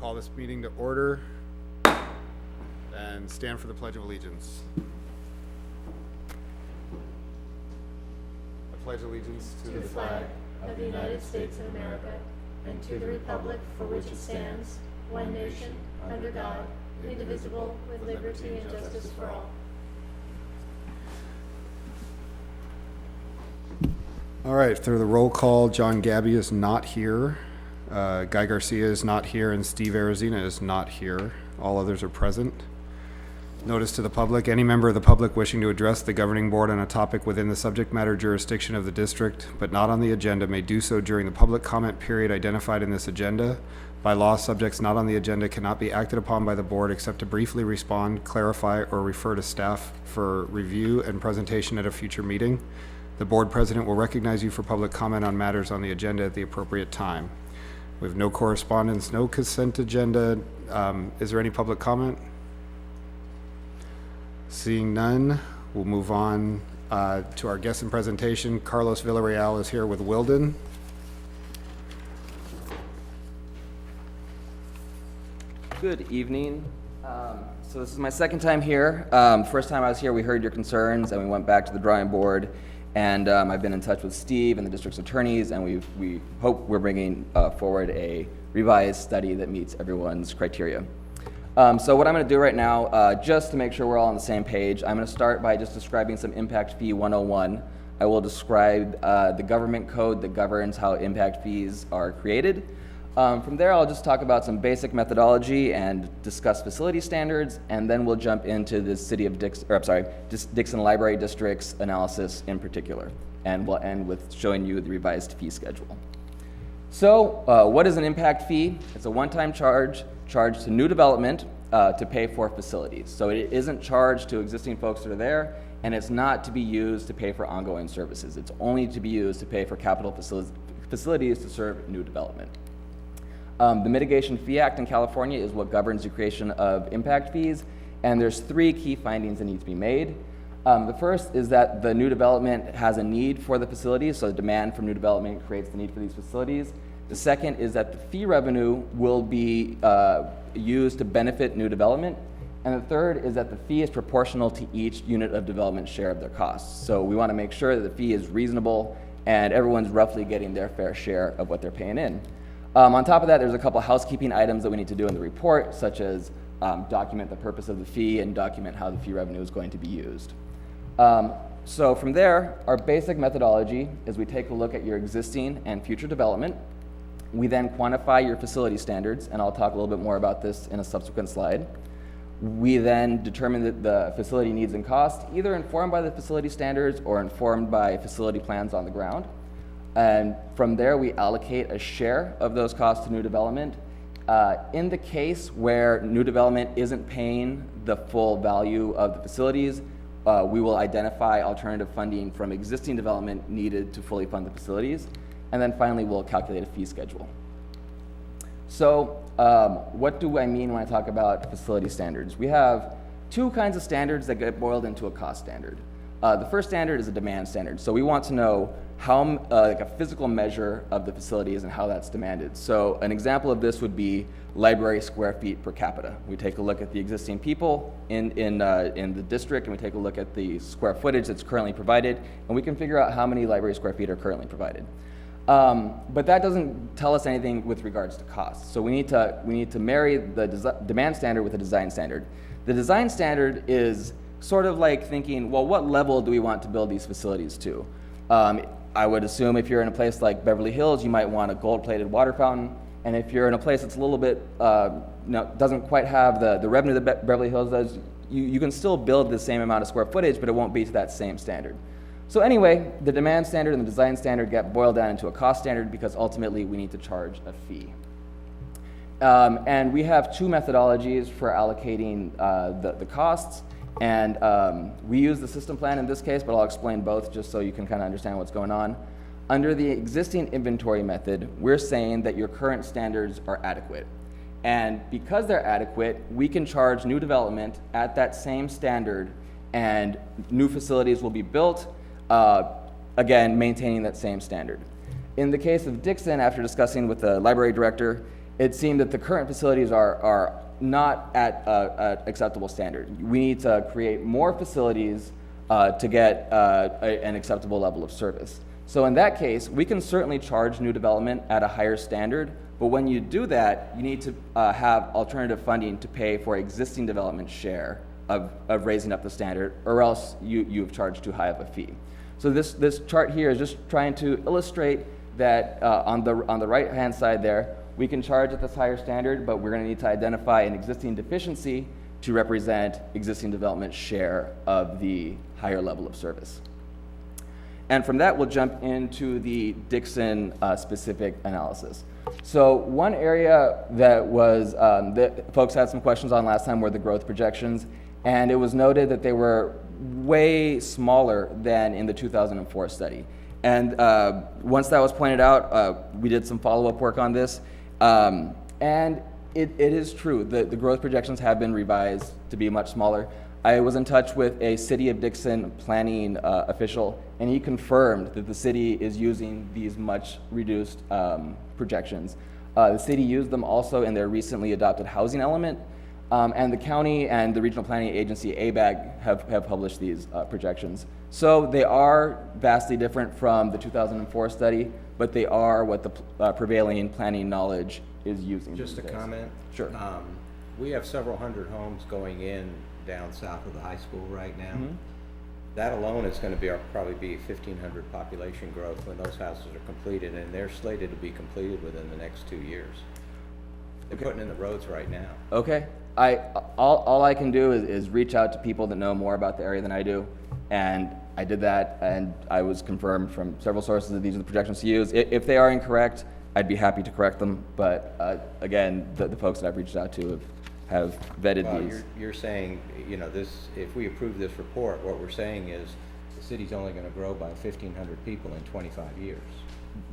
call this meeting to order and stand for the Pledge of Allegiance. I pledge allegiance to the flag of the United States of America and to the republic for which it stands, one nation, under God, indivisible, with liberty and justice for all. All right, through the roll call, John Gabby is not here. Guy Garcia is not here, and Steve Arizina is not here. All others are present. Notice to the public: any member of the public wishing to address the governing board on a topic within the subject matter jurisdiction of the district, but not on the agenda, may do so during the public comment period identified in this agenda. By law, subjects not on the agenda cannot be acted upon by the board except to briefly respond, clarify, or refer to staff for review and presentation at a future meeting. The board president will recognize you for public comment on matters on the agenda at the appropriate time. We have no correspondence, no consent agenda. Is there any public comment? Seeing none, we'll move on to our guest and presentation. Carlos Villarreal is here with Wilden. Good evening. So this is my second time here. First time I was here, we heard your concerns and we went back to the drawing board. And I've been in touch with Steve and the district's attorneys, and we hope we're bringing forward a revised study that meets everyone's criteria. So what I'm going to do right now, just to make sure we're all on the same page, I'm going to start by just describing some Impact Fee 101. I will describe the government code that governs how impact fees are created. From there, I'll just talk about some basic methodology and discuss facility standards, and then we'll jump into the city of Dixon Library District's analysis in particular, and we'll end with showing you the revised fee schedule. So, what is an impact fee? It's a one-time charge to new development to pay for facilities. So it isn't charged to existing folks that are there, and it's not to be used to pay for ongoing services. It's only to be used to pay for capital facilities to serve new development. The Mitigation Fee Act in California is what governs the creation of impact fees, and there's three key findings that need to be made. The first is that the new development has a need for the facilities, so the demand from new development creates the need for these facilities. The second is that the fee revenue will be used to benefit new development. And the third is that the fee is proportional to each unit of development share of their costs. So we want to make sure that the fee is reasonable and everyone's roughly getting their fair share of what they're paying in. On top of that, there's a couple housekeeping items that we need to do in the report, such as document the purpose of the fee and document how the fee revenue is going to be used. So from there, our basic methodology is we take a look at your existing and future development. We then quantify your facility standards, and I'll talk a little bit more about this in a subsequent slide. We then determine that the facility needs and costs, either informed by the facility standards or informed by facility plans on the ground. And from there, we allocate a share of those costs to new development. In the case where new development isn't paying the full value of the facilities, we will identify alternative funding from existing development needed to fully fund the facilities. And then finally, we'll calculate a fee schedule. So what do I mean when I talk about facility standards? We have two kinds of standards that get boiled into a cost standard. The first standard is a demand standard. So we want to know how, like a physical measure of the facilities and how that's demanded. So an example of this would be library square feet per capita. We take a look at the existing people in the district, and we take a look at the square footage that's currently provided, and we can figure out how many library square feet are currently provided. But that doesn't tell us anything with regards to cost. So we need to marry the demand standard with a design standard. The design standard is sort of like thinking, well, what level do we want to build these facilities to? I would assume if you're in a place like Beverly Hills, you might want a gold-plated water fountain. And if you're in a place that's a little bit, doesn't quite have the revenue that Beverly Hills does, you can still build the same amount of square footage, but it won't be to that same standard. So anyway, the demand standard and the design standard get boiled down into a cost standard because ultimately we need to charge a fee. And we have two methodologies for allocating the costs. And we use the system plan in this case, but I'll explain both just so you can kind of understand what's going on. Under the existing inventory method, we're saying that your current standards are adequate. And because they're adequate, we can charge new development at that same standard, and new facilities will be built, again, maintaining that same standard. In the case of Dixon, after discussing with the library director, it seemed that the current facilities are not at an acceptable standard. We need to create more facilities to get an acceptable level of service. So in that case, we can certainly charge new development at a higher standard, but when you do that, you need to have alternative funding to pay for existing development share of raising up the standard, or else you've charged too high of a fee. So this chart here is just trying to illustrate that on the right-hand side there, we can charge at this higher standard, but we're going to need to identify an existing deficiency to represent existing development share of the higher level of service. And from that, we'll jump into the Dixon specific analysis. So one area that was that folks had some questions on last time were the growth projections, and it was noted that they were way smaller than in the 2004 study. And once that was pointed out, we did some follow-up work on this, and it is true that the growth projections have been revised to be much smaller. I was in touch with a City of Dixon planning official, and he confirmed that the city is using these much reduced projections. The city used them also in their recently adopted housing element, and the county and the regional planning agency, ABAG, have published these projections. So they are vastly different from the 2004 study, but they are what the prevailing planning knowledge is using. Just a these days. comment. Sure. We have several hundred homes going in down south of the high school right now. Mhm. That alone is going to probably be 1,500 population growth when those houses are completed, and they're slated to be completed within the next 2 years. They're putting in the roads right now. Okay. All I can do is reach out to people that know more about the area than I do, and I did that, and I was confirmed from several sources that these are the projections to use. If they are incorrect, I'd be happy to correct them, but again, the folks that I've reached out to have vetted Well, these. you're saying, you know, if we approve this report, what we're saying is the city's only going to grow by 1,500 people in 25 years.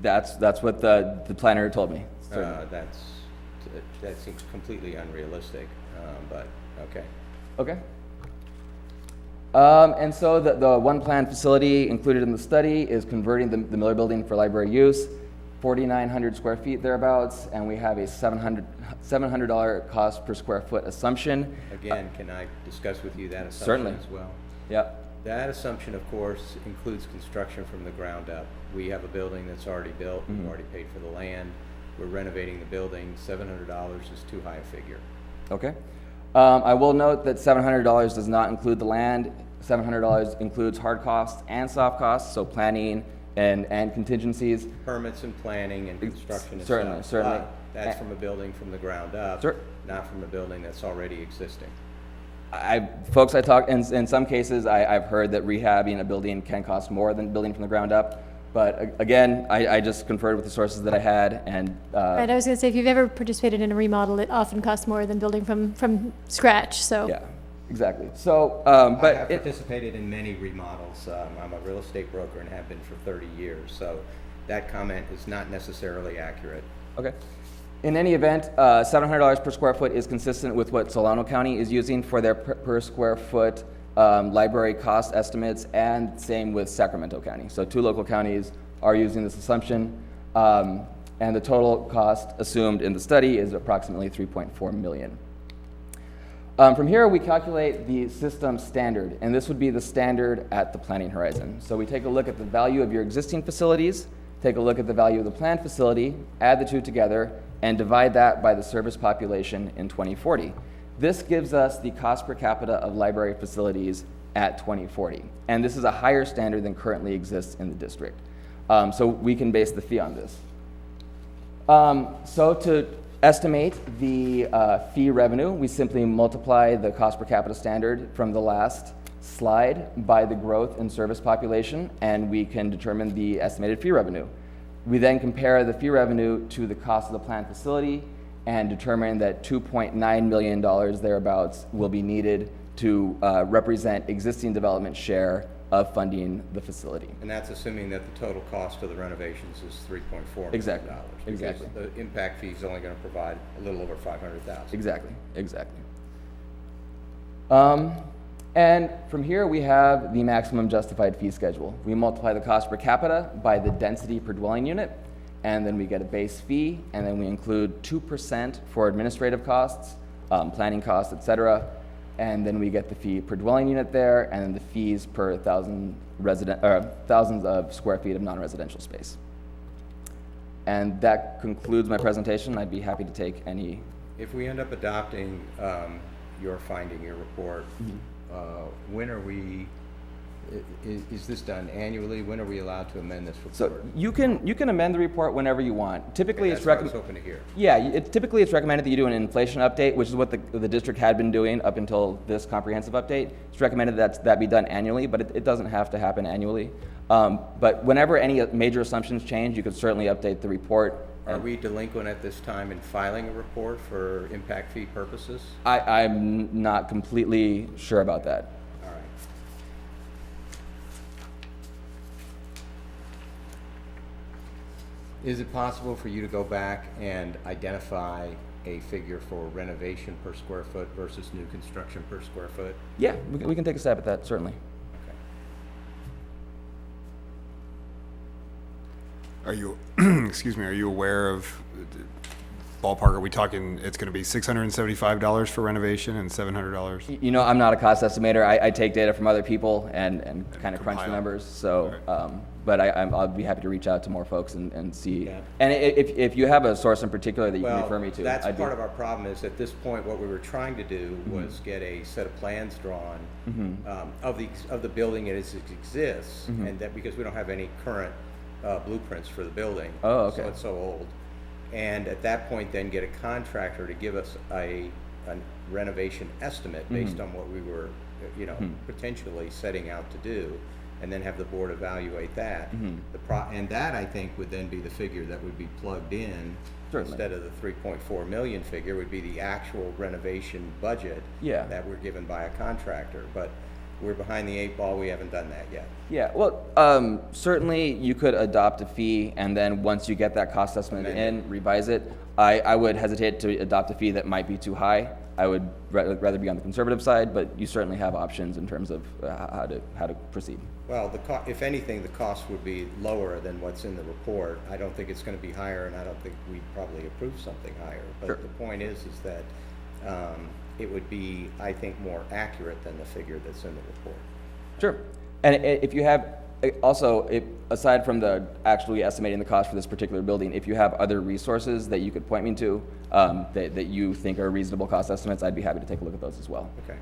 That's what the planner told me. That seems completely unrealistic, but okay. Okay. And so the one planned facility included in the study is converting the Miller Building for library use, 4,900 square feet thereabouts, and we have a $700 cost per square foot assumption. Again, can I discuss with you that assumption Certainly. as well? Yep. That assumption, of course, includes construction from the ground up. We have a building that's already built, we've already paid for the land, we're renovating the building. $700 is too high a figure. Okay. I will note that $700 does not include the land. $700 includes hard costs and soft costs, so planning and contingencies. Permits and planning and construction and Certainly, stuff. certainly. But that's from a building from the ground up, not from a building that's already existing. Folks I talk, in some cases, I've heard that rehabbing a building can cost more than building from the ground up. But again, I just conferred with the sources that I had, and Right, I was going to say, if you've ever participated in a remodel, it often costs more than building from scratch, so. yeah, exactly. So, I but have participated in many remodels. I'm a real estate broker and have been for 30 years, so that comment is not necessarily accurate. okay. In any event, $700 per square foot is consistent with what Solano County is using for their per square foot library cost estimates, and same with Sacramento County. So 2 local counties are using this assumption, and the total cost assumed in the study is approximately $3.4 million. From here, we calculate the system standard, and this would be the standard at the planning horizon. So we take a look at the value of your existing facilities, take a look at the value of the planned facility, add the two together, and divide that by the service population in 2040. This gives us the cost per capita of library facilities at 2040. And this is a higher standard than currently exists in the district. So we can base the fee on this. So to estimate the fee revenue, we simply multiply the cost per capita standard from the last slide by the growth in service population, and we can determine the estimated fee revenue. We then compare the fee revenue to the cost of the planned facility and determine that $2.9 million thereabouts will be needed to represent existing development share of funding the facility. And that's assuming that the total cost of the renovations is $3.4 million. Exactly, exactly. Because the impact fee is only going to provide a little over $500,000. Exactly, exactly. And from here, we have the maximum justified fee schedule. We multiply the cost per capita by the density per dwelling unit, and then we get a base fee, and then we include 2% for administrative costs, planning costs, et cetera, and then we get the fee per dwelling unit there, and then the fees per thousands of square feet of non-residential space. And that concludes my presentation. I'd be happy to take any. If we end up adopting your finding, your report, when are we, is this done annually? When are we allowed to amend this report? So you can amend the report whenever you want. Typically, That's it's what I was recommended. hoping to hear. Yeah, typically it's recommended that you do an inflation update, which is what the district had been doing up until this comprehensive update. It's recommended that be done annually, but it doesn't have to happen annually. But whenever any major assumptions change, you could certainly update the report. Are we delinquent at this time in filing a report for impact fee purposes? I'm not completely sure about that. All right. Is it possible for you to go back and identify a figure for renovation per square foot versus new construction per square foot? Yeah, we can take a stab at that, certainly. Okay. Are you, excuse me, are you aware of ballpark? Are we talking, it's going to be $675 for renovation and $700? You know, I'm not a cost estimator. I take data from other people and kind of crunch the compile. numbers. So, but I'll be happy to reach out to more folks and see. Yeah. And if you have a source in particular that you can refer me to, That's I'd be- part of our problem is at this point, what we were trying to do was get a set of plans drawn of the building as it exists, and that because we don't have any current blueprints for the building. Oh, okay. So it's so old. And at that point, then get a contractor to give us a renovation estimate based on what we were, potentially setting out to do, and then have the board evaluate that. And that, I think, would then be the figure that would be plugged in. Certainly. Instead of the 3.4 million figure, would be the actual renovation budget Yeah. that we're given by a contractor. But we're behind the 8 ball, we haven't done that yet. Yeah, well, certainly you could adopt a fee, and then once you get that cost estimate Amend in, revise it. I would hesitate to adopt a fee that might be too high. I would rather be on the conservative side, but you certainly have options in terms of how to proceed. Well, if anything, the cost would be lower than what's in the report. I don't think it's gonna be higher, and I don't think we'd probably approve something higher. Sure. But the point is that it would be, I think, more accurate than the figure that's in the report. Sure. And if you have, also, aside from the actually estimating the cost for this particular building, if you have other resources that you could point me to that you think are reasonable cost estimates, I'd be happy to take a look at those as well. Okay.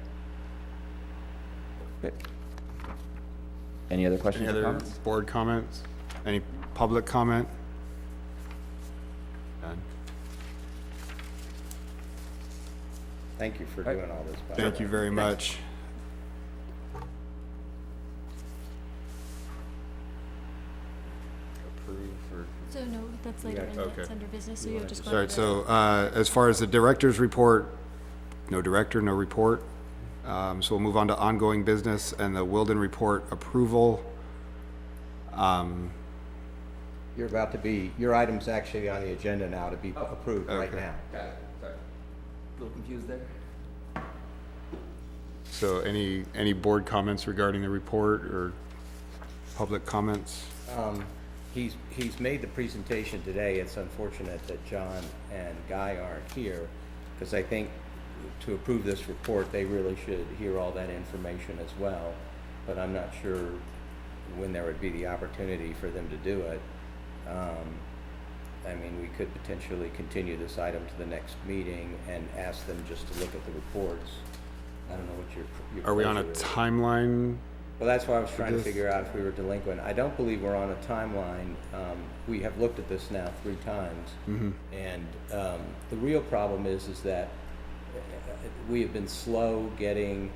Okay. Any other questions Any or other comments? board comments? Any public comment? None. Thank you for right. doing all this. by the Thank way. you very much. So no, that's later in, Okay. it's under business, so you have just All go right, to so as far as the director's report, no director, no report. So we'll move on to ongoing business and the Wilden report approval. Your item's actually on the agenda now to be approved right Okay. now. Got it, sorry. A little confused there. So any board comments regarding the report or public comments? He's made the presentation today. It's unfortunate that John and Guy aren't here, because I think to approve this report, they really should hear all that information as well. But I'm not sure when there would be the opportunity for them to do it. I mean, we could potentially continue this item to the next meeting and ask them just to look at the reports. I don't know what your Are we on a pleasure is. timeline? Well, that's why I was trying to this? figure out if we were delinquent. I don't believe we're on a timeline. We have looked at this now 3 times. And the real problem is that we have been slow getting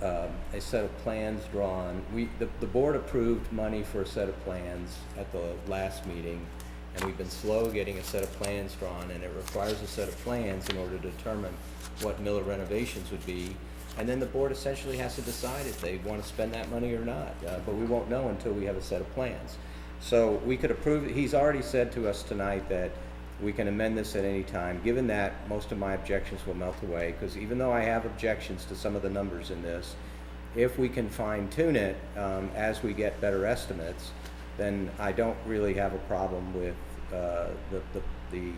a set of plans drawn. The board approved money for a set of plans at the last meeting, and we've been slow getting a set of plans drawn, and it requires a set of plans in order to determine what Miller renovations would be. And then the board essentially has to decide if they want to spend that money or not, but we won't know until we have a set of plans. So we could approve, he's already said to us tonight that we can amend this at any time. Given that, most of my objections will melt away, because even though I have objections to some of the numbers in this, if we can fine tune it as we get better estimates, then I don't really have a problem with the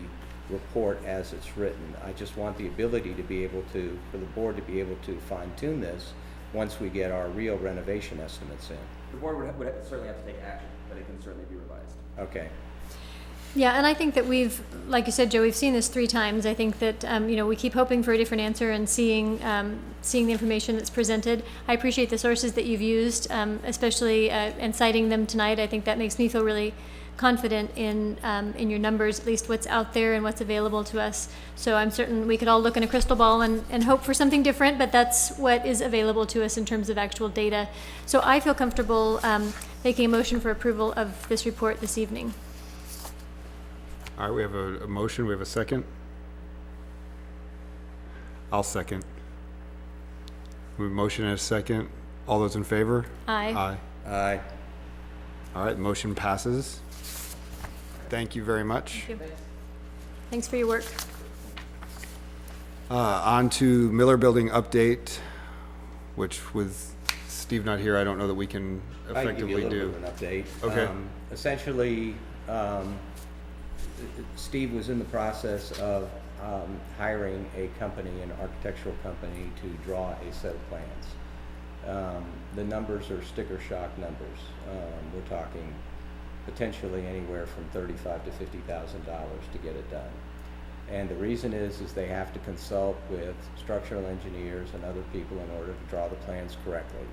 report as it's written. I just want the ability to be able to, for the board to be able to fine tune this once we get our real renovation estimates in. The board would certainly have to take action, but it can certainly be revised. Okay. Yeah, and I think that we've, like you said, Joe, we've seen this 3 times. I think that, we keep hoping for a different answer and seeing the information that's presented. I appreciate the sources that you've used, especially, and citing them tonight. I think that makes me feel really confident in your numbers, at least what's out there and what's available to us. So I'm certain we could all look in a crystal ball and hope for something different, but that's what is available to us in terms of actual data. So I feel comfortable making a motion for approval of this report this evening. All right, we have a motion, we have a second. I'll second. We have a motion and a second. All those in favor? Aye. Aye. Aye. All right, motion passes. Thank you very much. Thank you. Thanks for your work. On to Miller Building update, which with Steve not here, I don't know that we can I can give you a effectively little do. bit of an update. Okay. Essentially, Steve was in the process of hiring a company, an architectural company, to draw a set of plans. The numbers are sticker shock numbers. We're talking potentially anywhere from $35,000 to $50,000 to get it done. And the reason is they have to consult with structural engineers and other people in order to draw the plans correctly.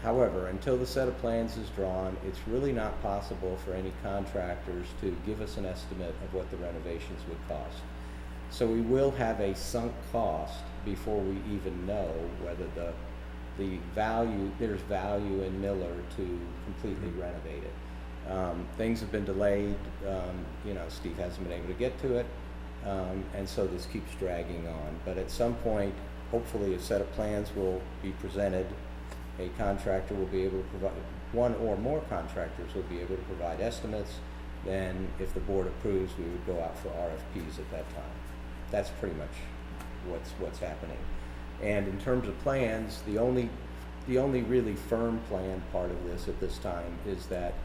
However, until the set of plans is drawn, it's really not possible for any contractors to give us an estimate of what the renovations would cost. So we will have a sunk cost before we even know whether the value, there's value in Miller to completely renovate it. Things have been delayed, Steve hasn't been able to get to it, and so this keeps dragging on. But at some point, hopefully a set of plans will be presented. A contractor will be able to provide, one or more contractors will be able to provide estimates. Then if the board approves, we would go out for RFPs at that time. That's pretty much what's happening. And in terms of plans, the only really firm plan part of this at this time is that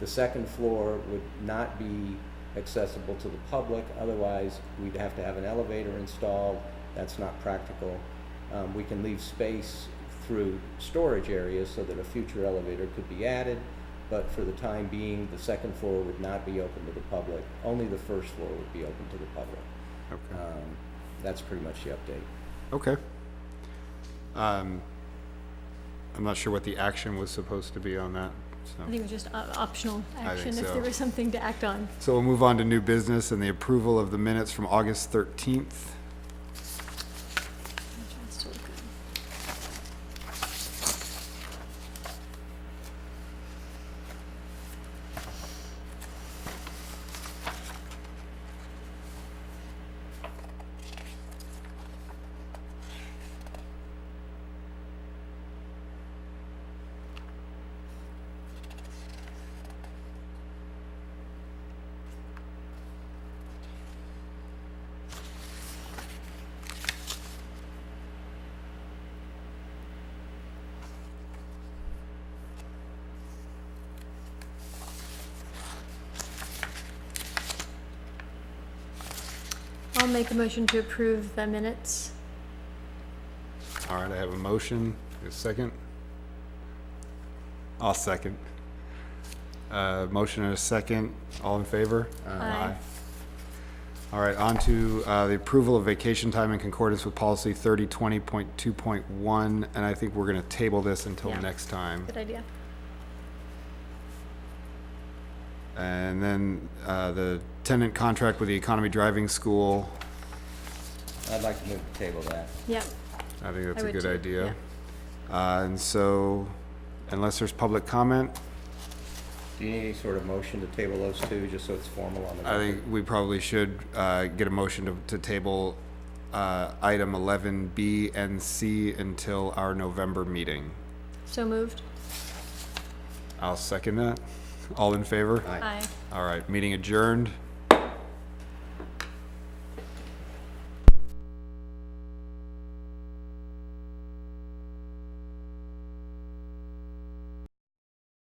the second floor would not be accessible to the public. Otherwise, we'd have to have an elevator installed. That's not practical. We can leave space through storage areas so that a future elevator could be added, but for the time being, the second floor would not be open to the public. Only the first floor would be open to the public. Okay. That's pretty much the update. Okay. I'm not sure what the action was supposed to be on that, I think it was just optional I think action if so. there was something to act on. So we'll move on to new business and the approval of the minutes from August 13th. That's still good. I'll make a motion to approve the minutes. All right, I have a motion. A second? I'll second. Motion and a second. All in favor? Aye. All right, on to the approval of vacation time in concordance with policy 3020.2.1, and I think we're going to table this until Yeah. next time. Good idea. And then the tenant contract with the Economy Driving School, I'd like to move to table that. Yep. I think that's I a would good too, idea. And so, unless there's public comment, Do you need any sort of motion to table those two, just so it's formal on the I record? think we probably should get a motion to table item 11B and C until our November meeting. So moved. I'll second that. All in favor? Aye. Aye. All right, meeting adjourned.